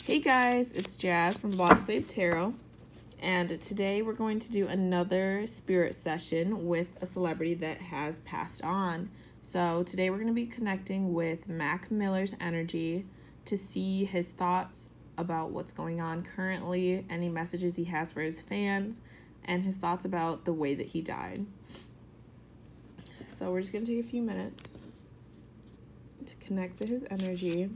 Hey guys, it's Jazz from Boss Babe Tarot, and today we're going to do another spirit session with a celebrity that has passed on. So today we're going to be connecting with Mac Miller's energy to see his thoughts about what's going on currently, any messages he has for his fans, and his thoughts about the way that he died. So we're just going to take a few minutes to connect to his energy.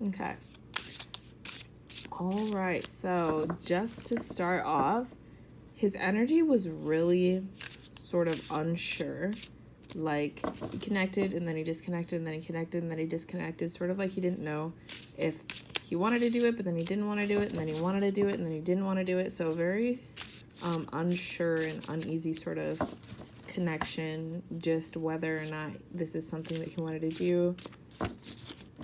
Okay. All right, so just to start off, his energy was really sort of unsure. Like, he connected, and then he disconnected, and then he connected, and then he disconnected. Sort of like he didn't know if he wanted to do it, but then he didn't want to do it, and then he wanted to do it, and then he didn't want to do it. So very unsure and uneasy sort of connection, just whether or not this is something that he wanted to do,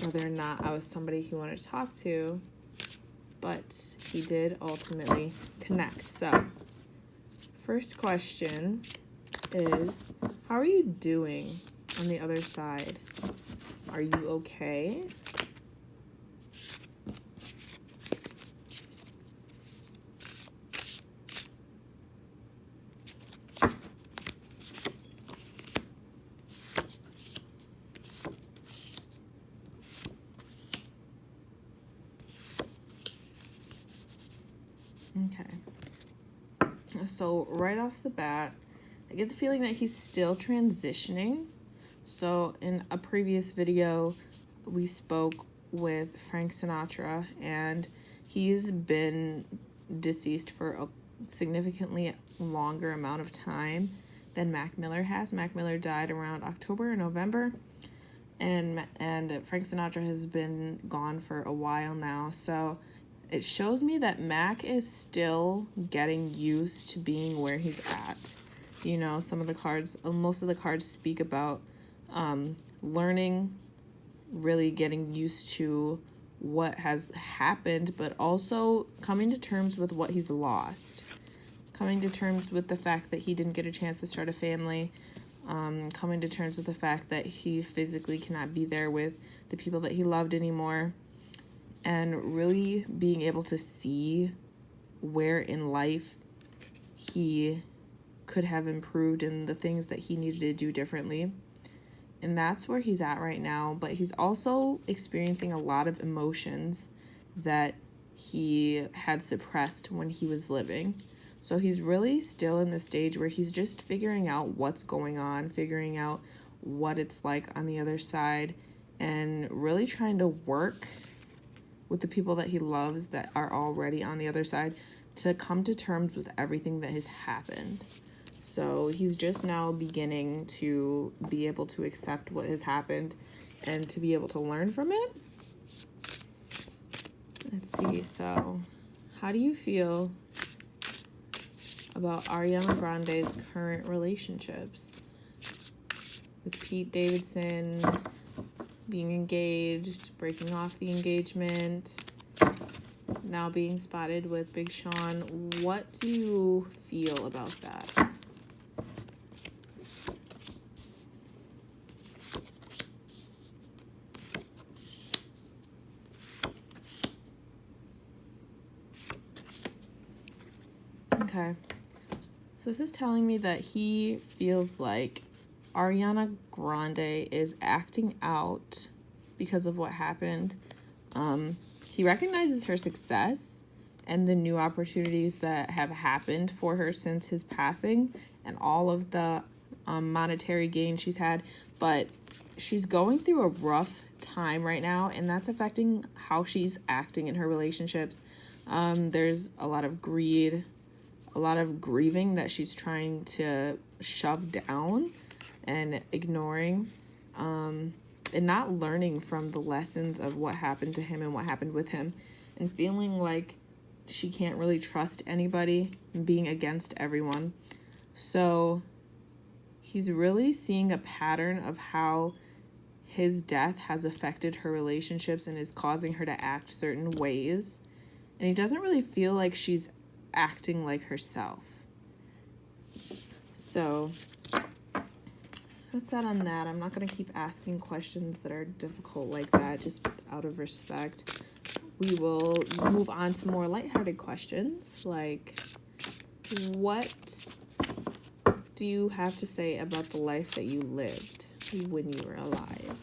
whether or not I was somebody he wanted to talk to. But he did ultimately connect. So, first question is, how are you doing on the other side? Are you okay? Okay. So right off the bat, I get the feeling that he's still transitioning. So in a previous video, we spoke with Frank Sinatra, and he's been deceased for a significantly longer amount of time than Mac Miller has. Mac Miller died around October or November, and Frank Sinatra has been gone for a while now. So it shows me that Mac is still getting used to being where he's at. You know, most of the cards speak about learning, really getting used to what has happened, but also coming to terms with what he's lost. Coming to terms with the fact that he didn't get a chance to start a family. Coming to terms with the fact that he physically cannot be there with the people that he loved anymore. And really being able to see where in life he could have improved and the things that he needed to do differently. And that's where he's at right now. But he's also experiencing a lot of emotions that he had suppressed when he was living. So he's really still in the stage where he's just figuring out what's going on, figuring out what it's like on the other side, and really trying to work with the people that he loves that are already on the other side to come to terms with everything that has happened. So he's just now beginning to be able to accept what has happened and to be able to learn from it. Let's see, so how do you feel about Ariana Grande's current relationships with Pete Davidson, being engaged, breaking off the engagement, now being spotted with Big Sean? What do you feel about that? Okay. So this is telling me that he feels like Ariana Grande is acting out because of what happened. He recognizes her success and the new opportunities that have happened for her since his passing and all of the monetary gain she's had. But she's going through a rough time right now, and that's affecting how she's acting in her relationships. There's a lot of greed, a lot of grieving that she's trying to shove down and ignoring, and not learning from the lessons of what happened to him and what happened with him, and feeling like she can't really trust anybody and being against everyone. So he's really seeing a pattern of how his death has affected her relationships and is causing her to act certain ways. And he doesn't really feel like she's acting like herself. So that's that on that. I'm not going to keep asking questions that are difficult like that, just out of respect. We will move on to more lighthearted questions, like, what do you have to say about the life that you lived when you were alive?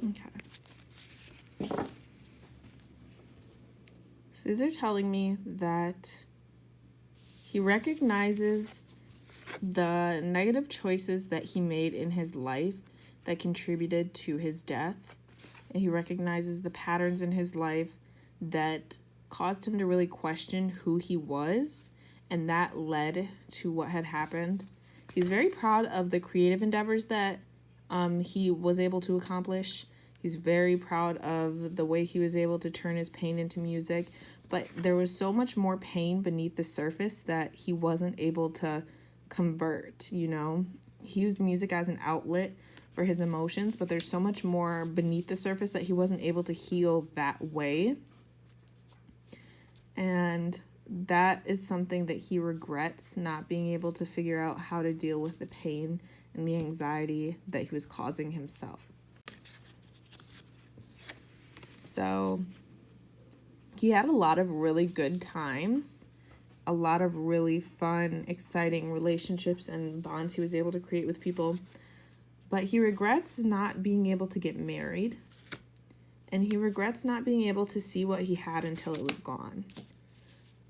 Okay. So these are telling me that he recognizes the negative choices that he made in his life that contributed to his death. And he recognizes the patterns in his life that caused him to really question who he was, and that led to what had happened. He's very proud of the creative endeavors that he was able to accomplish. He's very proud of the way he was able to turn his pain into music, but there was so much more pain beneath the surface that he wasn't able to convert, you know? He used music as an outlet for his emotions, but there's so much more beneath the surface that he wasn't able to heal that way. And that is something that he regrets, not being able to figure out how to deal with the pain and the anxiety that he was causing himself. So he had a lot of really good times, a lot of really fun, exciting relationships and bonds he was able to create with people. But he regrets not being able to get married. And he regrets not being able to see what he had until it was gone.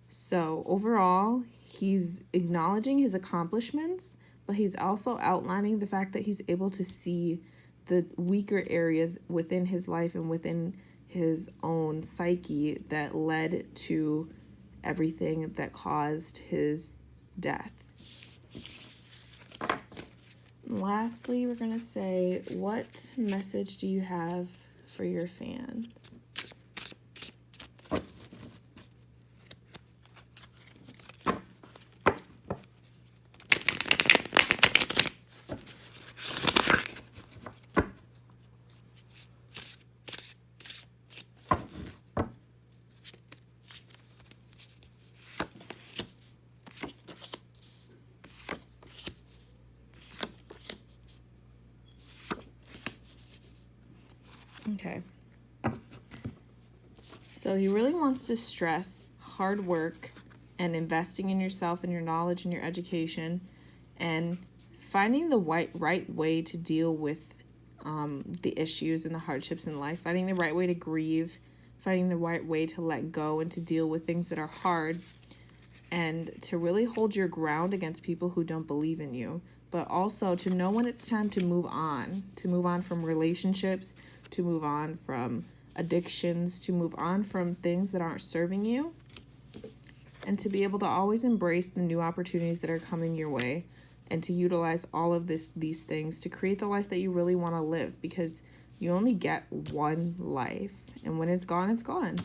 So overall, he's acknowledging his accomplishments, but he's also outlining the fact that he's able to see the weaker areas within his life and within his own psyche that led to everything that caused his death. And lastly, we're going to say, what message do you have for your fans? Okay. So he really wants to stress hard work and investing in yourself and your knowledge and your education and finding the right way to deal with the issues and the hardships in life, finding the right way to grieve, finding the right way to let go and to deal with things that are hard, and to really hold your ground against people who don't believe in you, but also to know when it's time to move on from relationships, to move on from addictions, to move on from things that aren't serving you, and to be able to always embrace the new opportunities that are coming your way, and to utilize all of these things to create the life that you really want to live, because you only get one life, and when it's gone, it's gone.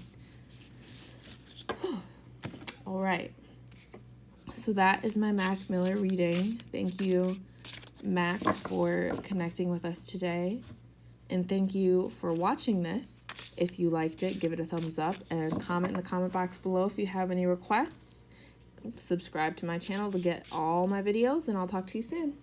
All right. So that is my Mac Miller reading. Thank you, Mac, for connecting with us today. And thank you for watching this. If you liked it, give it a thumbs up and comment in the comment box below if you have any requests. Subscribe to my channel to get all my videos, and I'll talk to you soon.